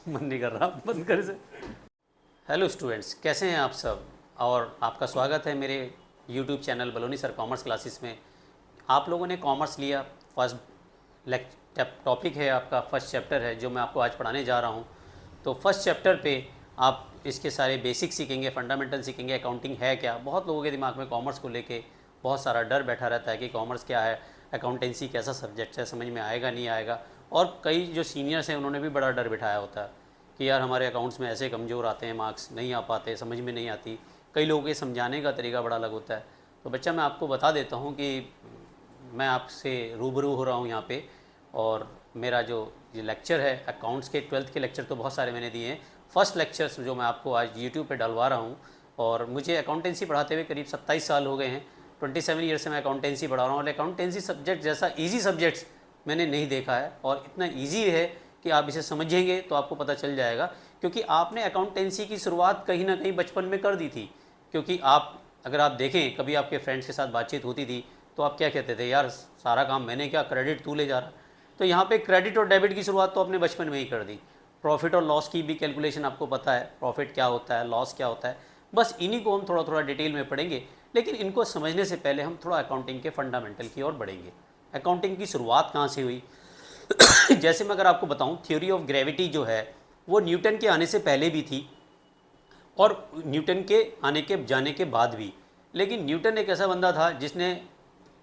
मन नहीं कर रहा, बंद कर से। हेलो स्टूडेंट्स, कैसे हैं आप सब? और आपका स्वागत है मेरे YouTube channel बलोनी sir commerce classes में। आप लोगों ने कॉमर्स लिया, फर्स्ट टॉपिक है आपका, फर्स्ट चैप्टर है जो मैं आपको आज पढ़ाने जा रहा हूँ। तो फर्स्ट चैप्टर पे आप इसके सारे बेसिक सीखेंगे, फंडामेंटल सीखेंगे, अकाउंटिंग है क्या। बहुत लोगों के दिमाग में कॉमर्स को लेके बहुत सारा डर बैठा रहता है कि कॉमर्स क्या है, अकाउंटेंसी कैसा सब्जेक्ट है, समझ में आएगा नहीं आएगा। और कई जो सीनियर्स हैं उन्होंने भी बड़ा डर बिठाया होता है कि यार हमारे अकाउंट्स में ऐसे कमज़ोर आते हैं, मार्क्स नहीं आ पाते, समझ में नहीं आती। कई लोगों के समझाने का तरीका बड़ा अलग होता है। तो बच्चा, मैं आपको बता देता हूँ कि मैं आपसे रूबरू हो रहा हूँ यहाँ पे। और मेरा जो ये लेक्चर है अकाउंट्स के 12th के लेक्चर तो बहुत सारे मैंने दिए हैं। फर्स्ट लेक्चर्स जो मैं आपको आज यूट्यूब पे डलवा रहा हूँ, और मुझे अकाउंटेंसी पढ़ाते हुए करीब 27 साल हो गए हैं। 27 ईयर से मैं अकाउंटेंसी पढ़ा रहा हूँ। और अकाउंटेंसी सब्जेक्ट जैसा ईजी सब्जेक्ट्स मैंने नहीं देखा है, और इतना ईजी है कि आप इसे समझेंगे तो आपको पता चल जाएगा। क्योंकि आपने अकाउंटेंसी की शुरुआत कहीं ना कहीं बचपन में कर दी थी। क्योंकि आप अगर आप देखें, कभी आपके फ्रेंड्स के साथ बातचीत होती थी तो आप क्या कहते थे, यार सारा काम मैंने क्या, क्रेडिट तू ले जा रहा। तो यहाँ पे क्रेडिट और डेबिट की शुरुआत तो आपने बचपन में ही कर दी। प्रॉफिट और लॉस की भी कैलकुलेशन आपको पता है, प्रॉफिट क्या होता है, लॉस क्या होता है। बस इन्हीं को हम थोड़ा थोड़ा डिटेल में पढ़ेंगे। लेकिन इनको समझने से पहले हम थोड़ा अकाउंटिंग के फंडामेंटल की ओर बढ़ेंगे। अकाउंटिंग की शुरुआत कहाँ से हुई? जैसे मैं अगर आपको बताऊं, थ्योरी ऑफ ग्रेविटी जो है वो न्यूटन के आने से पहले भी थी और न्यूटन के आने के जाने के बाद भी। लेकिन न्यूटन एक ऐसा बंदा था जिसने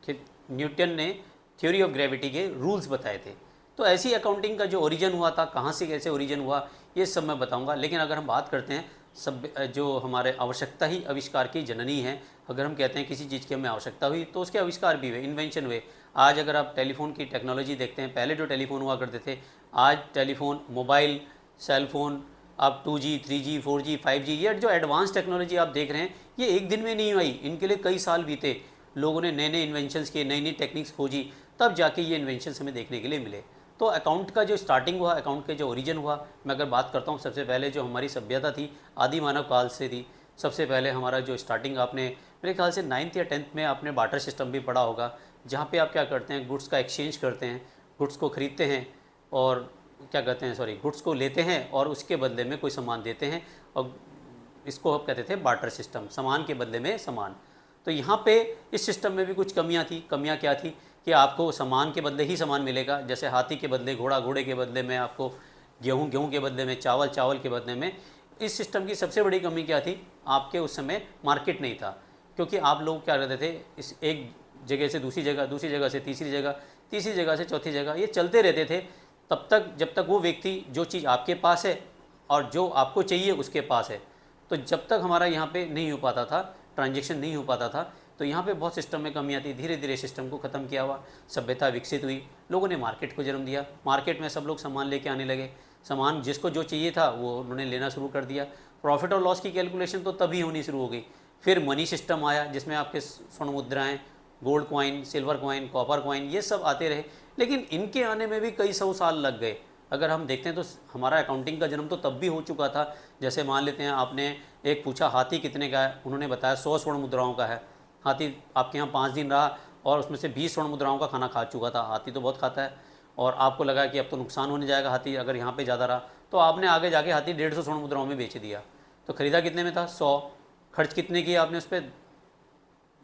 न्यूटन ने थ्योरी ऑफ ग्रेविटी के रूल्स बताए थे। तो ऐसी अकाउंटिंग का जो ओरिजिन हुआ था, कहाँ से कैसे ओरिजिन हुआ, ये सब मैं बताऊंगा। लेकिन अगर हम बात करते हैं, सब जो हमारे आवश्यकता ही आविष्कार की जननी है। अगर हम कहते हैं किसी चीज़ की हमें आवश्यकता हुई तो उसके आविष्कार भी हुए, इन्वेंशन हुए। आज अगर आप टेलीफोन की टेक्नोलॉजी देखते हैं, पहले जो टेलीफोन हुआ करते थे, आज टेलीफोन, मोबाइल, सेलफोन, अब 2G, 3G, 4G, 5G, ये जो एडवांस टेक्नोलॉजी आप देख रहे हैं, ये एक दिन में नहीं आई। इनके लिए कई साल बीते, लोगों ने नए नए इन्वेंशंस किए, नई नई टेक्निक्स खोजी, तब जाके ये इन्वेंशंस हमें देखने के लिए मिले। तो अकाउंट का जो स्टार्टिंग हुआ, अकाउंट के जो ओरिजिन हुआ, मैं अगर बात करता हूँ, सबसे पहले जो हमारी सभ्यता थी आदि मानव काल से थी। सबसे पहले हमारा जो स्टार्टिंग, आपने मेरे ख्याल से 9th या 10th में आपने बार्टर सिस्टम भी पढ़ा होगा, जहाँ पे आप क्या करते हैं, गुड्स का एक्सचेंज करते हैं, गुड्स को ख़रीदते हैं और क्या कहते हैं, सॉरी, गुड्स को लेते हैं और उसके बदले में कोई सामान देते हैं। और इसको हम कहते थे बार्टर सिस्टम, सामान के बदले में सामान। तो यहाँ पे इस सिस्टम में भी कुछ कमियाँ थी। कमियाँ क्या थी कि आपको सामान के बदले ही सामान मिलेगा। जैसे हाथी के बदले घोड़ा, घोड़े के बदले में आपको गेहूँ, गेहूँ के बदले में चावल, चावल के बदले में। इस सिस्टम की सबसे बड़ी कमी क्या थी? आपके उस समय मार्केट नहीं था। क्योंकि आप लोग क्या करते थे, इस एक जगह से दूसरी जगह, दूसरी जगह से तीसरी जगह, तीसरी जगह से चौथी जगह, ये चलते रहते थे तब तक जब तक वो व्यक्ति जो चीज़ आपके पास है और जो आपको चाहिए उसके पास है। तो जब तक हमारा यहाँ पे नहीं हो पाता था, ट्रांजैक्शन नहीं हो पाता था, तो यहाँ पे बहुत सिस्टम में कमी आती। धीरे धीरे सिस्टम को ख़त्म किया हुआ, सभ्यता विकसित हुई, लोगों ने मार्केट को जन्म दिया। मार्केट में सब लोग सामान लेके आने लगे, सामान जिसको जो चाहिए था वो उन्होंने लेना शुरू कर दिया। प्रॉफिट और लॉस की कैलकुलेशन तो तभी होनी शुरू हो गई। फिर मनी सिस्टम आया, जिसमें आपके स्वर्ण मुद्राएँ, gold coin, silver coin, copper coin, ये सब आते रहे। लेकिन इनके आने में भी कई सौ साल लग गए। अगर हम देखते हैं तो हमारा अकाउंटिंग का जन्म तो तब भी हो चुका था। जैसे मान लेते हैं, आपने एक पूछा हाथी कितने का है, उन्होंने बताया 100 स्वर्ण मुद्राओं का है। हाथी आपके यहाँ 5 दिन रहा और उसमें से 20 स्वर्ण मुद्राओं का खाना खा चुका था। हाथी तो बहुत खाता है, और आपको लगा कि अब तो नुकसान होने जाएगा हाथी अगर यहाँ पे ज़्यादा रहा, तो आपने आगे जाके हाथी 150 स्वर्ण मुद्राओं में बेच दिया। तो ख़रीदा कितने में था? 100। खर्च कितने किए आपने उस पर?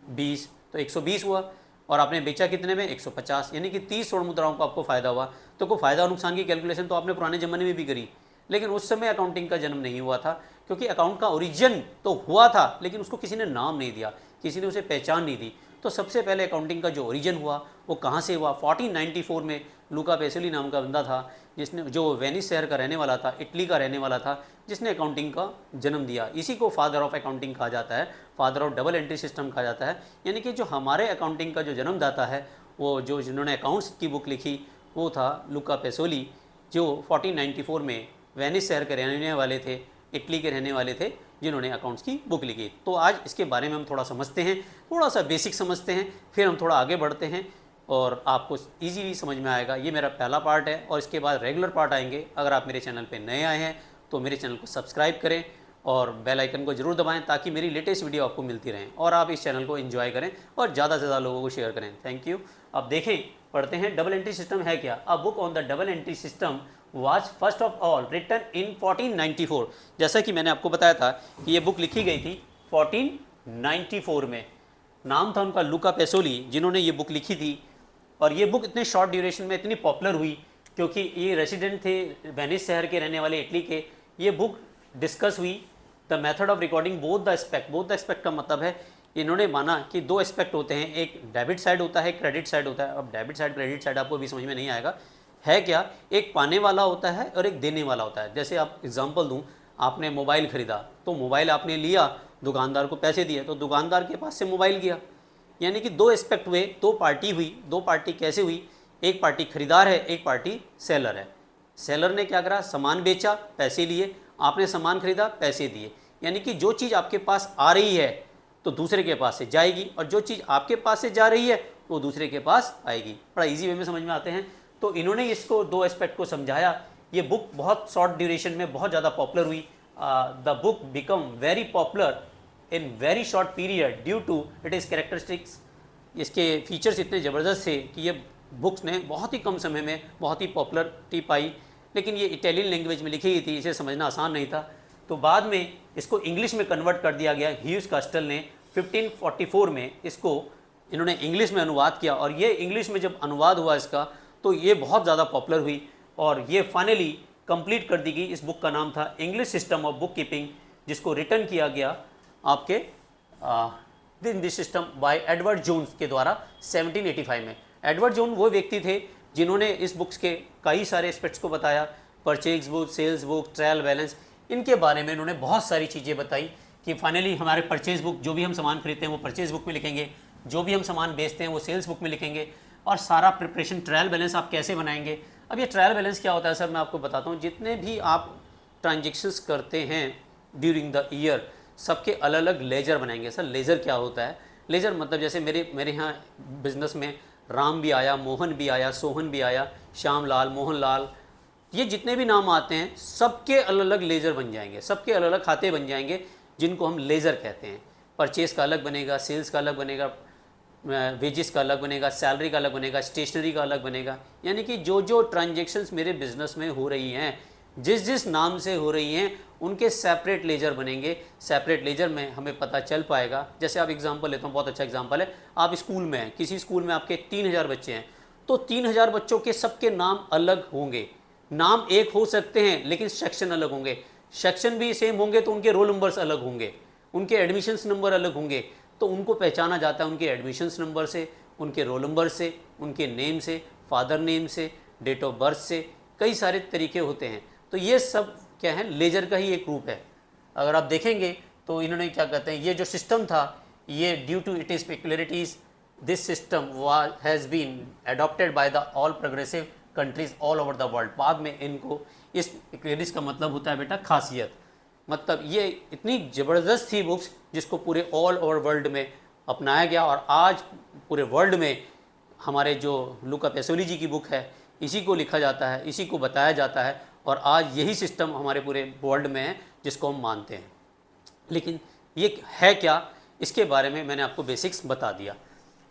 20, तो 120 हुआ। और आपने बेचा कितने में? 150, यानी कि 30 स्वर्ण मुद्राओं को आपको फ़ायदा हुआ। तो कोई फ़ायदा और नुकसान की कैलकुलेशन तो आपने पुराने ज़माने में भी करी, लेकिन उस समय अकाउंटिंग का जन्म नहीं हुआ था। क्योंकि अकाउंट का ओरिजिन तो हुआ था, लेकिन उसको किसी ने नाम नहीं दिया, किसी ने उसे पहचान नहीं दी। तो सबसे पहले अकाउंटिंग का जो ओरिजिन हुआ वो कहाँ से हुआ? 1494 में लूका पेसोली नाम का बंदा था, जिसने, जो वेनिस शहर का रहने वाला था, इटली का रहने वाला था, जिसने अकाउंटिंग का जन्म दिया। इसी को फादर ऑफ अकाउंटिंग कहा जाता है, father of double entry system कहा जाता है। यानी कि जो हमारे अकाउंटिंग का जो जन्मदाता है, वो जो जिन्होंने अकाउंट्स की बुक लिखी वो था लूका पेसोली, जो 1494 में वेनिस शहर के रहने वाले थे, इटली के रहने वाले थे, जिन्होंने अकाउंट्स की बुक लिखी। तो आज इसके बारे में हम थोड़ा समझते हैं, थोड़ा सा बेसिक समझते हैं, फिर हम थोड़ा आगे बढ़ते हैं और आपको ईजीली समझ में आएगा। ये मेरा पहला पार्ट है और इसके बाद रेगुलर पार्ट आएंगे। अगर आप मेरे चैनल पे नए आए हैं तो मेरे चैनल को सब्सक्राइब करें और बेल आइकन को जरूर दबाएं, ताकि मेरी लेटेस्ट वीडियो आपको मिलती रहें और आप इस चैनल को एंजॉय करें और ज़्यादा से ज़्यादा लोगों को शेयर करें। Thank you. अब देखें, पढ़ते हैं डबल एंट्री सिस्टम है क्या। A book on the double entry system was first of all written in 1494। जैसा कि मैंने आपको बताया था कि ये बुक लिखी गई थी 1494 में। नाम था उनका लुका पेसोली, जिन्होंने ये बुक लिखी थी। और ये बुक इतने शॉर्ट ड्यूरेशन में इतनी पॉपुलर हुई क्योंकि ये रेसिडेंट थे वेनिस शहर के रहने वाले इटली के। ये बुक डिस्कस हुई the method of recording both the aspect. Both the aspect का मतलब है इन्होंने माना कि दो एस्पेक्ट होते हैं, एक डेबिट साइड होता है, एक क्रेडिट साइड होता है। अब डेबिट साइड क्रेडिट साइड आपको भी समझ में नहीं आएगा, है क्या, एक पाने वाला होता है और एक देने वाला होता है। जैसे आप एग्जांपल दूं, आपने मोबाइल ख़रीदा तो मोबाइल आपने लिया, दुकानदार को पैसे दिए तो दुकानदार के पास से मोबाइल गया। यानी कि दो एस्पेक्ट हुए, दो पार्टी हुई। दो पार्टी कैसे हुई, एक पार्टी खरीदार है, एक पार्टी सेलर है। सेलर ने क्या करा, सामान बेचा, पैसे लिए, आपने सामान खरीदा, पैसे दिए। यानी कि जो चीज़ आपके पास आ रही है तो दूसरे के पास से जाएगी, और जो चीज़ आपके पास से जा रही है वो दूसरे के पास आएगी। बड़ा इजी वे में समझ में आते हैं। तो इन्होंने इसको दो एस्पेक्ट को समझाया। ये बुक बहुत शॉर्ट ड्यूरेशन में बहुत ज़्यादा पॉपुलर हुई। The book become very popular in very short period due to it is characteristics. इसके फीचर्स इतने ज़बरदस्त थे कि ये बुक्स ने बहुत ही कम समय में बहुत ही पॉपुलरिटी पाई। लेकिन ये इटालियन लैंग्वेज में लिखी गई थी, इसे समझना आसान नहीं था। तो बाद में इसको इंग्लिश में कन्वर्ट कर दिया गया। ह्यूज कास्टल ने 1544 में इसको इन्होंने इंग्लिश में अनुवाद किया, और ये इंग्लिश में जब अनुवाद हुआ इसका तो ये बहुत ज़्यादा पॉपुलर हुई, और ये फाइनली कंप्लीट कर दी गई। इस बुक का नाम था English system of bookkeeping, जिसको रिटर्न किया गया आपके this system by Edward Jones के द्वारा 1785 में। एडवर्ड जोन वो व्यक्ति थे जिन्होंने इस बुक्स के कई सारे एस्पेक्ट्स को बताया। Purchase book, sales book, trial balance, इनके बारे में इन्होंने बहुत सारी चीज़ें बताई कि फाइनली हमारे परचेज बुक, जो भी हम सामान खरीदते हैं वो परचेज बुक में लिखेंगे, जो भी हम सामान बेचते हैं वो सेल्स बुक में लिखेंगे, और सारा प्रिपरेशन ट्रायल बैलेंस आप कैसे बनाएंगे। अब ये ट्रायल बैलेंस क्या होता है सर, मैं आपको बताता हूँ। जितने भी आप ट्रांजेक्शन्स करते हैं ड्यूरिंग द ईयर, सबके अलग अलग लेजर बनाएंगे। सर लेजर क्या होता है, लेजर मतलब जैसे मेरे यहाँ बिजनेस में राम भी आया, मोहन भी आया, सोहन भी आया, श्याम लाल, मोहन लाल, ये जितने भी नाम आते हैं सबके अलग अलग लेजर बन जाएंगे, सबके अलग अलग खाते बन जाएंगे, जिनको हम लेजर कहते हैं। परचेज़ का अलग बनेगा, सेल्स का अलग बनेगा, वेजेस का अलग बनेगा, सैलरी का अलग बनेगा, स्टेशनरी का अलग बनेगा। यानी कि जो जो ट्रांजेक्शन्स मेरे बिजनेस में हो रही हैं, जिस जिस नाम से हो रही हैं, उनके सेपरेट लेजर बनेंगे। सेपरेट लेजर में हमें पता चल पाएगा। जैसे आप एग्जांपल लेता हूँ, बहुत अच्छा एग्जांपल है। आप स्कूल में हैं, किसी स्कूल में आपके 3000 बच्चे हैं, तो 3000 बच्चों के सबके नाम अलग होंगे। नाम एक हो सकते हैं लेकिन सेक्शन अलग होंगे। सेक्शन भी सेम होंगे तो उनके रोल नंबर्स अलग होंगे, उनके एडमिशन्स नंबर अलग होंगे। तो उनको पहचाना जाता है उनके एडमिशन्स नंबर से, उनके रोल नंबर से, उनके नेम से, फादर नेम से, डेट ऑफ बर्थ से। कई सारे तरीके होते हैं। तो ये सब क्या है, लेजर का ही एक रूप है। अगर आप देखेंगे तो इन्होंने क्या कहते हैं, ये जो सिस्टम था, ये due to it is peculiarities, this system has been adopted by the all progressive countries all over the world. बाद में इनको इस पेक्युलरिटीज का मतलब होता है बेटा खासियत। मतलब ये इतनी ज़बरदस्त थी बुक्स, जिसको पूरे ऑल ओवर वर्ल्ड में अपनाया गया, और आज पूरे वर्ल्ड में हमारे जो लुका पेसोली जी की बुक है, इसी को लिखा जाता है, इसी को बताया जाता है, और आज यही सिस्टम हमारे पूरे वर्ल्ड में है जिसको हम मानते हैं। लेकिन ये है क्या, इसके बारे में मैंने आपको बेसिक्स बता दिया।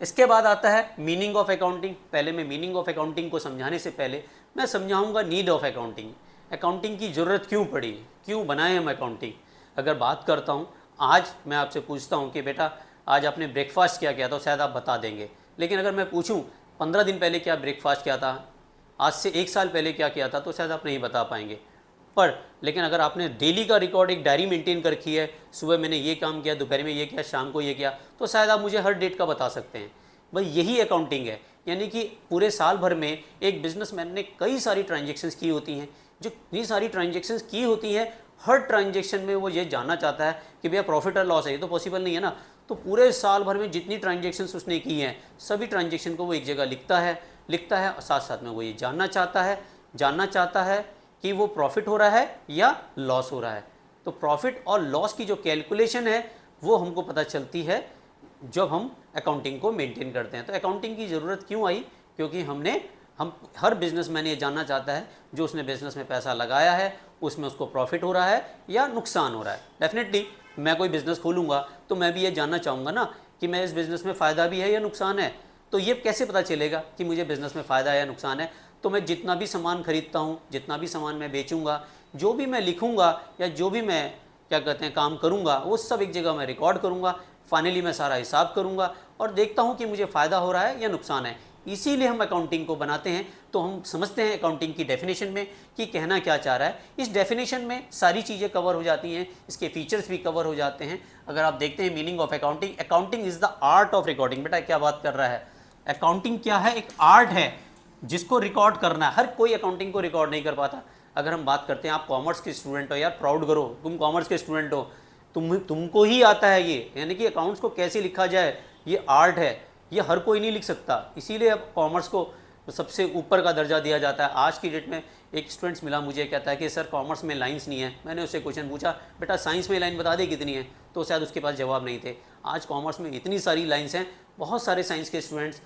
इसके बाद आता है मीनिंग ऑफ अकाउंटिंग। पहले मैं मीनिंग ऑफ अकाउंटिंग को समझाने से पहले मैं समझाऊंगा नीड ऑफ अकाउंटिंग। अकाउंटिंग की ज़रूरत क्यों पड़ी, क्यों बनाए हम अकाउंटिंग। अगर बात करता हूँ, आज मैं आपसे पूछता हूँ कि बेटा आज आपने ब्रेकफास्ट क्या किया, तो शायद आप बता देंगे। लेकिन अगर मैं पूछूँ 15 दिन पहले क्या ब्रेकफास्ट किया था, आज से 1 साल पहले क्या किया था, तो शायद आप नहीं बता पाएंगे। लेकिन अगर आपने डेली का रिकॉर्ड, एक डायरी मेंटेन कर रखी है, सुबह मैंने ये काम किया, दोपहर में ये किया, शाम को ये किया, तो शायद आप मुझे हर डेट का बता सकते हैं। भाई यही अकाउंटिंग है। यानी कि पूरे साल भर में एक बिजनेसमैन ने कई सारी ट्रांजेक्शन्स की होती हैं। जो इतनी सारी ट्रांजेक्शन्स की होती हैं, हर ट्रांजेक्शन में वो ये जानना चाहता है कि भैया प्रॉफिट और लॉस है, ये तो पॉसिबल नहीं है ना। तो पूरे साल भर में जितनी ट्रांजेक्शन्स उसने की हैं, सभी ट्रांजेक्शन को वो एक जगह लिखता है, और साथ साथ में वो ये जानना चाहता है कि वो प्रॉफिट हो रहा है या लॉस हो रहा है। तो प्रॉफिट और लॉस की जो कैलकुलेशन है वो हमको पता चलती है जब हम अकाउंटिंग को मेंटेन करते हैं। तो अकाउंटिंग की ज़रूरत क्यों आई, क्योंकि हम हर बिजनेसमैन ये जानना चाहता है जो उसने बिज़नेस में पैसा लगाया है उसमें उसको प्रॉफिट हो रहा है या नुकसान हो रहा है। डेफिनेटली मैं कोई बिज़नेस खोलूँगा तो मैं भी ये जानना चाहूँगा ना कि मैं इस बिज़नेस में फ़ायदा भी है या नुकसान है। तो ये कैसे पता चलेगा कि मुझे बिज़नेस में फ़ायदा है या नुकसान है। तो मैं जितना भी सामान खरीदता हूँ, जितना भी सामान मैं बेचूंगा, जो भी मैं लिखूंगा या जो भी मैं क्या कहते हैं काम करूंगा, वो सब एक जगह मैं रिकॉर्ड करूंगा। फाइनली मैं सारा हिसाब करूंगा और देखता हूं कि मुझे फ़ायदा हो रहा है या नुकसान है। इसीलिए हम अकाउंटिंग को बनाते हैं। तो हम समझते हैं अकाउंटिंग की डेफिनेशन में कि कहना क्या चाह रहा है। इस डेफिनेशन में सारी चीज़ें कवर हो जाती हैं, इसके फीचर्स भी कवर हो जाते हैं। अगर आप देखते हैं meaning of accounting, accounting is the art of recording. बेटा क्या बात कर रहा है, अकाउंटिंग क्या है, एक आर्ट है जिसको रिकॉर्ड करना है। हर कोई अकाउंटिंग को रिकॉर्ड नहीं कर पाता। अगर हम बात करते हैं, आप कॉमर्स के स्टूडेंट हो यार, प्राउड करो, तुम कॉमर्स के स्टूडेंट हो, तुमको ही आता है ये, यानी कि अकाउंट्स को कैसे लिखा जाए ये आर्ट है, ये हर कोई नहीं लिख सकता। इसीलिए अब कॉमर्स को सबसे ऊपर का दर्जा दिया जाता है। आज की डेट में एक स्टूडेंट्स मिला मुझे, कहता है कि सर कॉमर्स में लाइंस नहीं है। मैंने उससे क्वेश्चन पूछा, बेटा साइंस में लाइन बता दे कितनी है, तो शायद उसके पास जवाब नहीं थे। आज कॉमर्स में इतनी सारी लाइन्स हैं, बहुत सारे साइंस के स्टूडेंट्स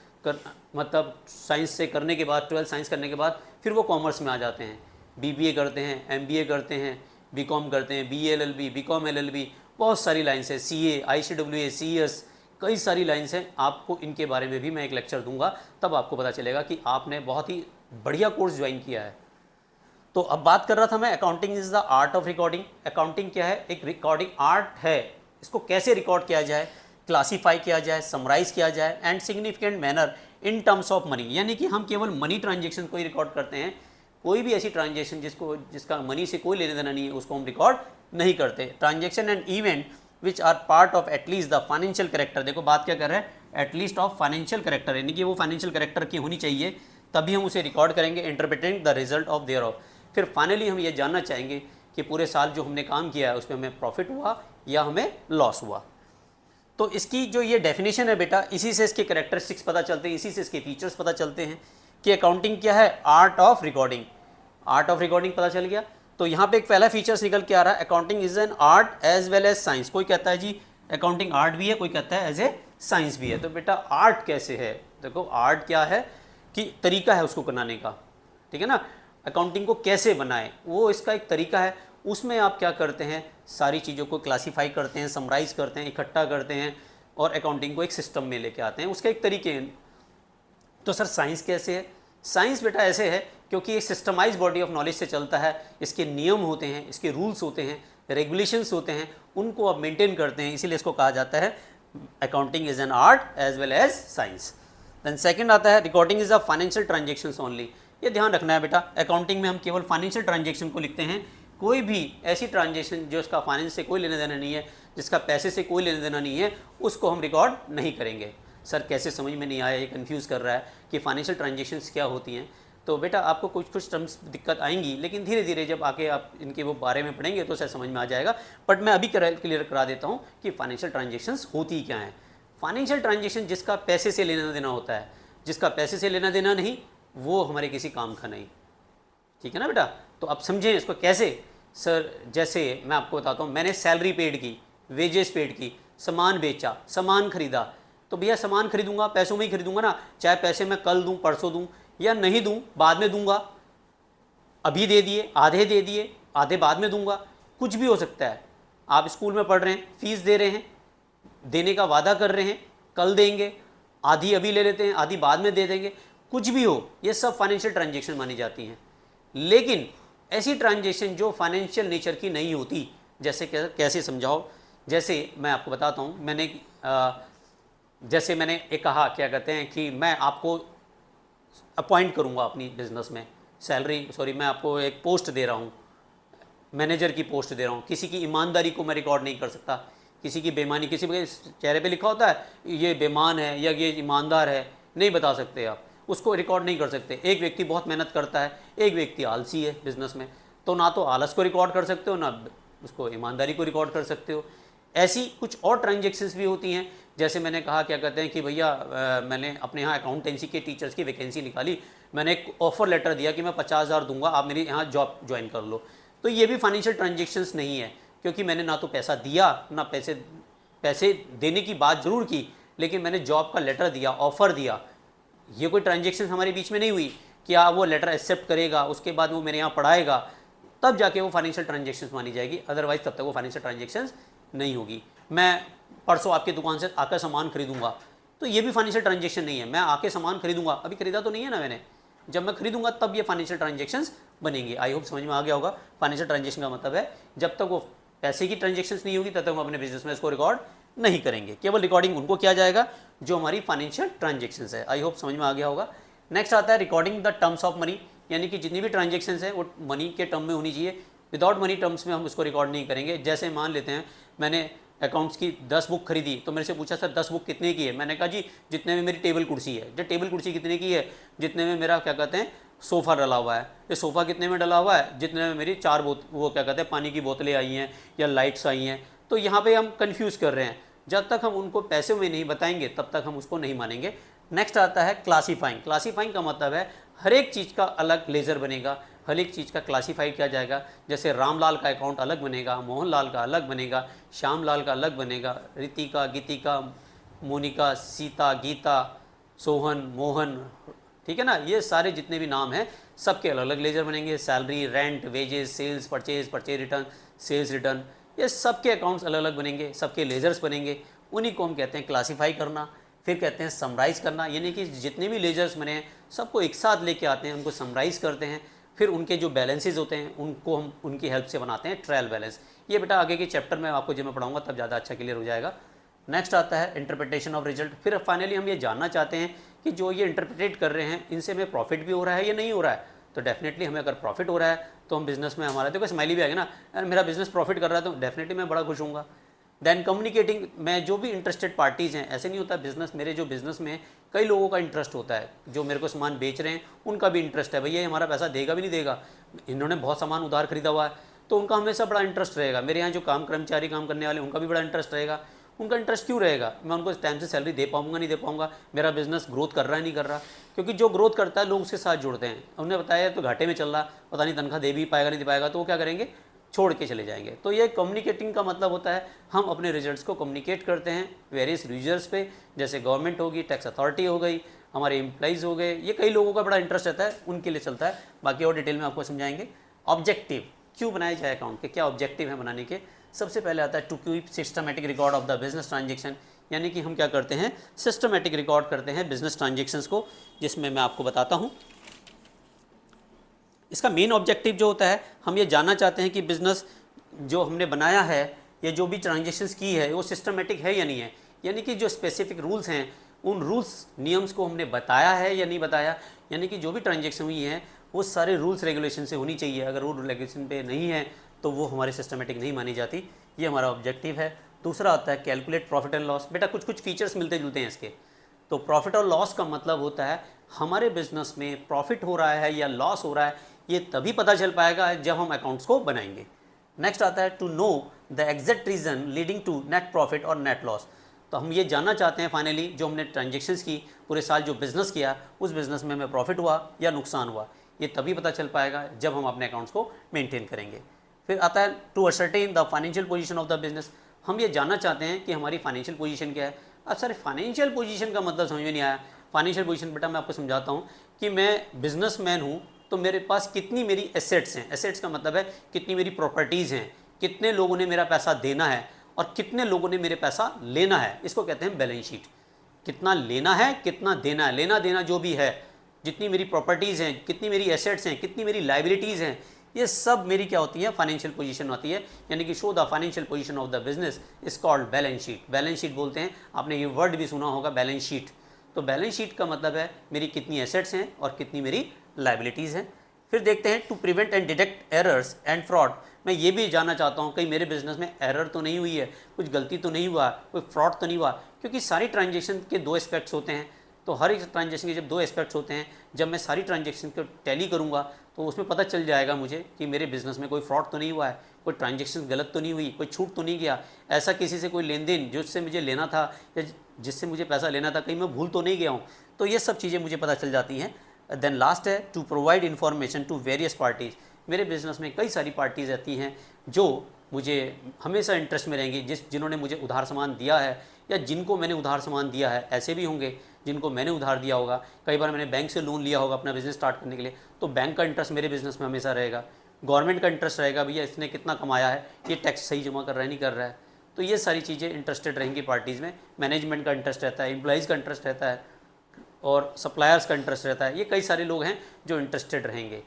मतलब साइंस से करने के बाद, 12th साइंस करने के बाद फिर वो कॉमर्स में आ जाते हैं, BBA करते हैं, MBA करते हैं, BCom करते हैं, BA LLB, BCom LLB, बहुत सारी लाइन्स है, CA, ICWA, CS, कई सारी लाइन्स हैं। आपको इनके बारे में भी मैं एक लेक्चर दूंगा, तब आपको पता चलेगा कि आपने बहुत ही बढ़िया कोर्स ज्वाइन किया है। तो अब बात कर रहा था मैं, accounting is the art of recording. Accounting क्या है, एक रिकॉर्डिंग आर्ट है। इसको कैसे रिकॉर्ड किया जाए, क्लासीफाई किया जाए, समराइज किया जाए and significant manner in terms of money, यानी कि हम केवल मनी ट्रांजेक्शन को ही रिकॉर्ड करते हैं। कोई भी ऐसी ट्रांजेक्शन जिसका मनी से कोई लेने देना नहीं है, उसको हम रिकॉर्ड नहीं करते। Transaction and event which are part of at least the financial character. देखो बात क्या कर रहा है, एटलीस्ट ऑफ फाइनेंशियल करेक्टर, यानी कि वो फाइनेंशियल करेक्टर की होनी चाहिए, तभी हम उसे रिकॉर्ड करेंगे, interpreting the result of their of. फिर फाइनली हम ये जानना चाहेंगे कि पूरे साल जो हमने काम किया है उसमें हमें प्रॉफिट हुआ या हमें लॉस हुआ। तो इसकी जो ये डेफिनेशन है बेटा, इसी से इसके कैरेक्टरिस्टिक्स पता चलते हैं, इसी से इसके फीचर्स पता चलते हैं कि अकाउंटिंग क्या है, art of recording. Art of recording पता चल गया। तो यहाँ पे एक पहला फीचर्स निकल के आ रहा है, accounting is an art as well as science. कोई कहता है जी अकाउंटिंग आर्ट भी है, कोई कहता है एज ए साइंस भी है। तो बेटा आर्ट कैसे है, देखो आर्ट क्या है कि तरीका है उसको बनाने का, ठीक है ना। अकाउंटिंग को कैसे बनाए, वो इसका एक तरीका है। उसमें आप क्या करते हैं, सारी चीज़ों को क्लासीफाई करते हैं, समराइज़ करते हैं, इकट्ठा करते हैं और अकाउंटिंग को एक सिस्टम में लेके आते हैं, उसके एक तरीके हैं। तो सर साइंस कैसे है, साइंस बेटा ऐसे है क्योंकि ये सिस्टमाइज बॉडी ऑफ नॉलेज से चलता है, इसके नियम होते हैं, इसके रूल्स होते हैं, रेगुलेशंस होते हैं, उनको आप मेंटेन करते हैं, इसीलिए इसको कहा जाता है accounting is an art as well as science. Then second आता है recording is a financial transactions only. ये ध्यान रखना है बेटा, अकाउंटिंग में हम केवल फाइनेंशियल ट्रांजेक्शन को लिखते हैं। कोई भी ऐसी ट्रांजेक्शन जो उसका फाइनेंस से कोई लेना देना नहीं है, जिसका पैसे से कोई लेना देना नहीं है, उसको हम रिकॉर्ड नहीं करेंगे। सर कैसे समझ में नहीं आया, ये कन्फ्यूज़ कर रहा है कि फाइनेंशियल ट्रांजेक्शन्स क्या होती हैं। तो बेटा आपको कुछ टर्म्स दिक्कत आएंगी, लेकिन धीरे धीरे जब आके आप इनके वो बारे में पढ़ेंगे तो शायद समझ में आ जाएगा। बट मैं अभी क्लियर करा देता हूँ कि फाइनेंशियल ट्रांजेक्शन्स होती क्या हैं। फाइनेंशियल ट्रांजेक्शन जिसका पैसे से लेना देना होता है, जिसका पैसे से लेना देना नहीं, वो हमारे किसी काम का नहीं, ठीक है ना बेटा। तो आप समझें इसको कैसे। सर जैसे मैं आपको बताता हूँ, मैंने सैलरी पेड की, वेजेस पेड की, सामान बेचा, सामान खरीदा, तो भैया सामान खरीदूंगा पैसों में ही खरीदूंगा ना, चाहे पैसे मैं कल दूं, परसों दूं या नहीं दूं, बाद में दूंगा। अभी दे दिए, आधे बाद में दूंगा, कुछ भी हो सकता है। आप स्कूल में पढ़ रहे हैं, फीस दे रहे हैं, देने का वादा कर रहे हैं, कल देंगे, आधी अभी ले लेते हैं, आधी बाद में दे देंगे, कुछ भी हो, ये सब फाइनेंशियल ट्रांजेक्शन मानी जाती हैं। लेकिन ऐसी ट्रांजेक्शन जो फाइनेंशियल नेचर की नहीं होती, जैसे कैसे समझाओ, जैसे मैं आपको बताता हूँ। जैसे मैंने एक कहा क्या कहते हैं कि मैं आपको अपॉइंट करूँगा अपनी बिजनेस में, मैं आपको एक पोस्ट दे रहा हूँ, मैनेजर की पोस्ट दे रहा हूँ। किसी की ईमानदारी को मैं रिकॉर्ड नहीं कर सकता, किसी की बेईमानी, किसी के चेहरे पे लिखा होता है ये बेईमान है या ये ईमानदार है, नहीं बता सकते आप, उसको रिकॉर्ड नहीं कर सकते। एक व्यक्ति बहुत मेहनत करता है, एक व्यक्ति आलसी है बिजनेस में, तो ना तो आलस को रिकॉर्ड कर सकते हो, ना उसको ईमानदारी को रिकॉर्ड कर सकते हो। ऐसी कुछ और ट्रांजेक्शन्स भी होती हैं। जैसे मैंने कहा क्या कहते हैं कि भैया मैंने अपने यहाँ अकाउंटेंसी के टीचर्स की वैकेंसी निकाली, मैंने एक ऑफर लेटर दिया कि मैं 50,000 दूंगा, आप मेरे यहाँ जॉब ज्वाइन कर लो। तो ये भी फाइनेंशियल ट्रांजेक्शन्स नहीं है, क्योंकि मैंने ना तो पैसा दिया, ना पैसे देने की बात ज़रूर की, लेकिन मैंने जॉब का लेटर दिया, ऑफ़र दिया। ये कोई ट्रांजेक्शन हमारे बीच में नहीं हुई कि आप वो लेटर एक्सेप्ट करेगा, उसके बाद वो मेरे यहाँ पढ़ाएगा, तब जाके वो फाइनेंशियल ट्रांजेक्शन्स मानी जाएगी, अदरवाइज तब तक वो फाइनेंशियल ट्रांजेक्शन्स नहीं होगी। मैं परसों आपकी दुकान से आकर सामान खरीदूंगा, तो ये भी फाइनेंशियल ट्रांजेक्शन नहीं है। मैं आके सामान खरीदूंगा, अभी खरीदा तो नहीं है ना मैंने, जब मैं खरीदूंगा तब ये फाइनेंशियल ट्रांजेक्शन्स बनेंगे। आई होप समझ में आ गया होगा। फाइनेंशियल ट्रांजेक्शन का मतलब है जब तक वो पैसे की ट्रांजेक्शन्स नहीं होगी तब तक हम अपने बिजनेस में इसको रिकॉर्ड नहीं करेंगे। केवल रिकॉर्डिंग उनको किया जाएगा जो हमारी फाइनेंशियल ट्रांजेक्शन्स है। आई होप समझ में आ गया होगा। नेक्स्ट आता है recording the terms of money, यानी कि जितनी भी ट्रांजेक्शन्स हैं वो मनी के टर्म में होनी चाहिए। विदाउट मनी टर्म्स में हम उसको रिकॉर्ड नहीं करेंगे। जैसे मान लेते हैं मैंने अकाउंट्स की 10 बुक खरीदी तो मेरे से पूछा सर 10 बुक कितने की है, मैंने कहा जी जितने में मेरी टेबल कुर्सी है। जो टेबल कुर्सी कितने की है, जितने में मेरा क्या कहते हैं सोफ़ा डला हुआ है। ये सोफ़ा कितने में डला हुआ है, जितने में मेरी 4 वो क्या कहते हैं पानी की बोतलें आई हैं या लाइट्स आई हैं। तो यहाँ पे हम कंफ्यूज कर रहे हैं। जब तक हम उनको पैसे में नहीं बताएंगे तब तक हम उसको नहीं मानेंगे। नेक्स्ट आता है क्लासीफाइंग। क्लासीफाइंग का मतलब है हर एक चीज़ का अलग लेजर बनेगा, हर एक चीज़ का क्लासीफाइड किया जाएगा। जैसे रामलाल का अकाउंट अलग बनेगा, मोहनलाल का अलग बनेगा, श्यामलाल का अलग बनेगा, रितिका, गीतिका, मोनिका, सीता, गीता, सोहन, मोहन, ठीक है ना। ये सारे जितने भी नाम हैं सबके अलग अलग लेजर बनेंगे। Salary, rent, wages, sales, purchase, purchase return, sales return, ये सबके अकाउंट्स अलग अलग बनेंगे, सबके लेजर्स बनेंगे। उन्हीं को हम कहते हैं क्लासीफाई करना। फिर कहते हैं समराइज़ करना, यानी कि जितने भी लेजर्स बने हैं सबको एक साथ लेके आते हैं, उनको समराइज़ करते हैं। फिर उनके जो बैलेंसेज होते हैं उनको हम उनकी हेल्प से बनाते हैं ट्रायल बैलेंस। ये बेटा आगे के चैप्टर में आपको जब मैं पढ़ाऊंगा तब ज़्यादा अच्छा क्लियर हो जाएगा। नेक्स्ट आता है इंटरप्रिटेशन ऑफ रिजल्ट। फिर फाइनली हम ये जानना चाहते हैं कि जो ये इंटरप्रिटेट कर रहे हैं इनसे हमें प्रॉफिट भी हो रहा है या नहीं हो रहा है। तो डेफिनेटली हमें अगर प्रॉफिट हो रहा है तो हम बिजनेस में हमारा देखो स्माइली भी आएगा ना, यार मेरा बिजनेस प्रॉफिट कर रहा है तो डेफिनेटली मैं बड़ा खुश हूँगा। देन कम्युनिकेटिंग, मैं जो भी इंटरेस्टेड पार्टीज़ हैं, ऐसे नहीं होता बिजनेस, मेरे जो बिजनेस में कई लोगों का इंटरेस्ट होता है, जो मेरे को सामान बेच रहे हैं उनका भी इंटरेस्ट है, भैया ये हमारा पैसा देगा भी नहीं देगा, इन्होंने बहुत सामान उधार खरीदा हुआ है, तो उनका हमेशा बड़ा इंटरेस्ट रहेगा। मेरे यहाँ जो कर्मचारी काम करने वाले उनका भी बड़ा इंटरेस्ट रहेगा। उनका इंटरेस्ट क्यों रहेगा, मैं उनको टाइम से सैलरी दे पाऊंगा नहीं दे पाऊंगा, मेरा बिजनेस ग्रोथ कर रहा है नहीं कर रहा। क्योंकि जो ग्रोथ करता है लोग उसके साथ जुड़ते हैं। उन्हें बताया तो घाटे में चल रहा, पता नहीं तनख्वाह दे भी पाएगा नहीं दे पाएगा, तो वो क्या करेंगे, छोड़ के चले जाएंगे। तो ये कम्युनिकेटिंग का मतलब होता है हम अपने रिजल्ट्स को कम्युनिकेट करते हैं वेरियस यूजर्स पे, जैसे गवर्नमेंट होगी, टैक्स अथॉरिटी हो गई, हमारे एम्प्लॉइज़ हो गए, ये कई लोगों का बड़ा इंटरेस्ट रहता है, उनके लिए चलता है। बाकी और डिटेल में आपको समझाएंगे। ऑब्जेक्टिव, क्यों बनाया जाए अकाउंट के, क्या ऑब्जेक्टिव है बनाने के। सबसे पहले आता है to keep systematic record of the business transaction, यानी कि हम क्या करते हैं सिस्टमेटिक रिकॉर्ड करते हैं बिजनेस ट्रांजेक्शन्स को, जिसमें मैं आपको बताता हूँ। इसका मेन ऑब्जेक्टिव जो होता है, हम ये जानना चाहते हैं कि बिजनेस जो हमने बनाया है या जो भी ट्रांजेक्शन्स की है वो सिस्टमेटिक है या नहीं है, यानी कि जो स्पेसिफिक रूल्स हैं उन रूल्स नियम्स को हमने बताया है या नहीं बताया, यानी कि जो भी ट्रांजेक्शन हुई हैं वो सारे रूल्स रेगुलेशन से होनी चाहिए। अगर रूल रेगुलेशन पे नहीं है तो वो हमारे सिस्टमेटिक नहीं मानी जाती। ये हमारा ऑब्जेक्टिव है। दूसरा आता है कैलकुलेट प्रॉफिट एंड लॉस। बेटा कुछ फीचर्स मिलते जुलते हैं इसके। तो प्रॉफिट और लॉस का मतलब होता है हमारे बिजनेस में प्रॉफिट हो रहा है या लॉस हो रहा है, ये तभी पता चल पाएगा जब हम अकाउंट्स को बनाएंगे। नेक्स्ट आता है to know the exact reason leading to net profit और नेट लॉस। तो हम ये जानना चाहते हैं फाइनली जो हमने ट्रांजेक्शन्स की पूरे साल जो बिज़नेस किया उस बिज़नेस में हमें प्रॉफिट हुआ या नुकसान हुआ, ये तभी पता चल पाएगा जब हम अपने अकाउंट्स को मेंटेन करेंगे। फिर आता है to ascertain the financial position of the business. हम ये जानना चाहते हैं कि हमारी फाइनेंशियल पोजीशन क्या है। अब सर फाइनेंशियल पोजीशन का मतलब समझ में नहीं आया। फाइनेंशियल पोजीशन बेटा मैं आपको समझाता हूँ कि मैं बिजनेसमैन हूँ तो मेरे पास कितनी मेरी एसेट्स हैं। एसेट्स का मतलब है कितनी मेरी प्रॉपर्टीज़ हैं, कितने लोगों ने मेरा पैसा देना है और कितने लोगों ने मेरे पैसा लेना है, इसको कहते हैं बैलेंस शीट। कितना लेना है कितना देना है, लेना देना जो भी है, जितनी मेरी प्रॉपर्टीज़ हैं, कितनी मेरी एसेट्स हैं, कितनी मेरी लाइबिलिटीज़ हैं, ये सब मेरी क्या होती है फाइनेंशियल पोजीशन होती है। यानी कि show the financial position of the business is called balance sheet. Balance sheet बोलते हैं, आपने ये वर्ड भी सुना होगा बैलेंस शीट। तो बैलेंस शीट का मतलब है मेरी कितनी एसेट्स हैं और कितनी मेरी लाइबिलिटीज़ हैं। फिर देखते हैं to prevent and detect errors and fraud. मैं ये भी जानना चाहता हूँ कहीं मेरे बिजनेस में एरर तो नहीं हुई है, कुछ गलती तो नहीं हुआ, कोई फ्रॉड तो नहीं हुआ, क्योंकि सारी ट्रांजेक्शन के दो एस्पेक्ट्स होते हैं। तो हर एक ट्रांजेक्शन के जब दो एस्पेक्ट्स होते हैं, जब मैं सारी ट्रांजेक्शन को टैली करूँगा तो उसमें पता चल जाएगा मुझे कि मेरे बिजनेस में कोई फ्रॉड तो नहीं हुआ है, कोई ट्रांजेक्शन गलत तो नहीं हुई, कोई छूट तो नहीं गया, ऐसा किसी से कोई लेन देन जिससे मुझे लेना था या जिससे मुझे पैसा लेना था कहीं मैं भूल तो नहीं गया हूँ। तो ये सब चीज़ें मुझे पता चल जाती हैं। देन लास्ट है to provide information to various parties. मेरे बिजनेस में कई सारी पार्टीज़ रहती हैं जो मुझे हमेशा इंटरेस्ट में रहेंगी, जिन्होंने मुझे उधार सामान दिया है या जिनको मैंने उधार सामान दिया है। ऐसे भी होंगे जिनको मैंने उधार दिया होगा, कई बार मैंने बैंक से लोन लिया होगा अपना बिज़नेस स्टार्ट करने के लिए, तो बैंक का इंटरेस्ट मेरे बिज़नेस में हमेशा रहेगा। गवर्नमेंट का इंटरेस्ट रहेगा, भैया इसने कितना कमाया है, ये टैक्स सही जमा कर रहा है नहीं कर रहा है। तो ये सारी चीज़ें इंटरेस्टेड रहेंगी पार्टीज़ में। मैनेजमेंट का इंटरेस्ट रहता है, एम्प्लॉइज़ का इंटरेस्ट रहता है, और सप्लायर्स का इंटरेस्ट रहता है, ये कई सारे लोग हैं जो इंटरेस्टेड रहेंगे।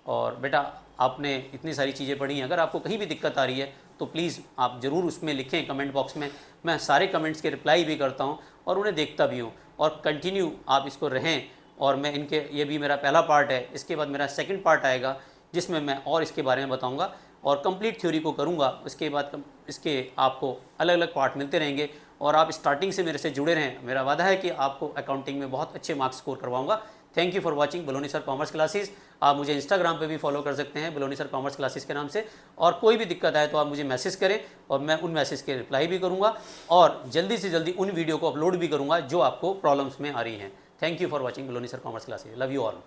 और बेटा आपने इतनी सारी चीज़ें पढ़ी हैं, अगर आपको कहीं भी दिक्कत आ रही है तो प्लीज़ आप ज़रूर उसमें लिखें कमेंट बॉक्स में। मैं सारे कमेंट्स के रिप्लाई भी करता हूँ और उन्हें देखता भी हूँ। और कंटिन्यू आप इसको रहें। और मैं इनके, ये भी मेरा पहला पार्ट है, इसके बाद मेरा सेकंड पार्ट आएगा जिसमें मैं और इसके बारे में बताऊंगा और कंप्लीट थ्योरी को करूंगा। उसके बाद इसके आपको अलग अलग पार्ट मिलते रहेंगे और आप स्टार्टिंग से मेरे से जुड़े रहें। मेरा वादा है कि आपको अकाउंटिंग में बहुत अच्छे मार्क्स स्कोर करवाऊंगा। Thank you for watching बलोनी sir commerce classes. आप मुझे इंस्टाग्राम पे भी फॉलो कर सकते हैं बलोनी सर कॉमर्स क्लासेस के नाम से। और कोई भी दिक्कत आए तो आप मुझे मैसेज करें और मैं उन मैसेज के रिप्लाई भी करूँगा और जल्दी से जल्दी उन वीडियो को अपलोड भी करूँगा जो आपको प्रॉब्लम्स में आ रही हैं। Thank you for watching बलोनी sir commerce classes. Love you all.